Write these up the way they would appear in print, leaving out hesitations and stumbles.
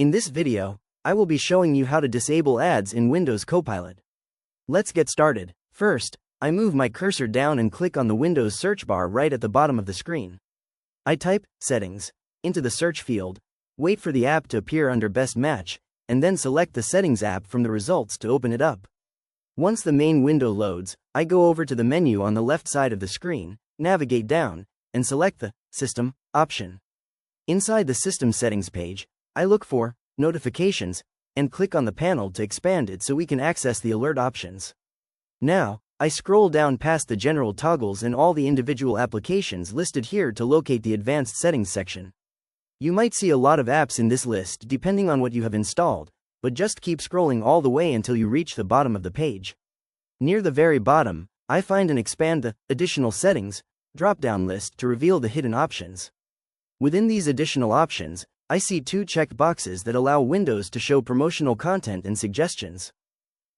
In this video, I will be showing you how to disable ads in Windows Copilot. Let's get started. First, I move my cursor down and click on the Windows search bar right at the bottom of the screen. I type Settings into the search field, wait for the app to appear under Best Match, and then select the Settings app from the results to open it up. Once the main window loads, I go over to the menu on the left side of the screen, navigate down, and select the System option. Inside the System Settings page, I look for Notifications and click on the panel to expand it so we can access the alert options. Now, I scroll down past the general toggles and all the individual applications listed here to locate the Advanced Settings section. You might see a lot of apps in this list depending on what you have installed, but just keep scrolling all the way until you reach the bottom of the page. Near the very bottom, I find and expand the Additional Settings drop-down list to reveal the hidden options. Within these additional options, I see two checked boxes that allow Windows to show promotional content and suggestions.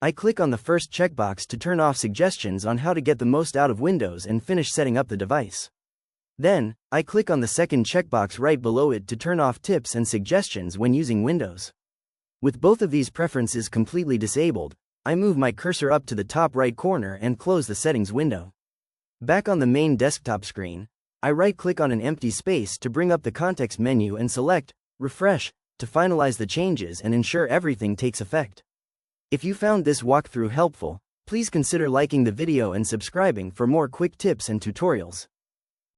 I click on the first checkbox to turn off suggestions on how to get the most out of Windows and finish setting up the device. Then, I click on the second checkbox right below it to turn off tips and suggestions when using Windows. With both of these preferences completely disabled, I move my cursor up to the top right corner and close the settings window. Back on the main desktop screen, I right-click on an empty space to bring up the context menu and select Refresh to finalize the changes and ensure everything takes effect. If you found this walkthrough helpful, please consider liking the video and subscribing for more quick tips and tutorials.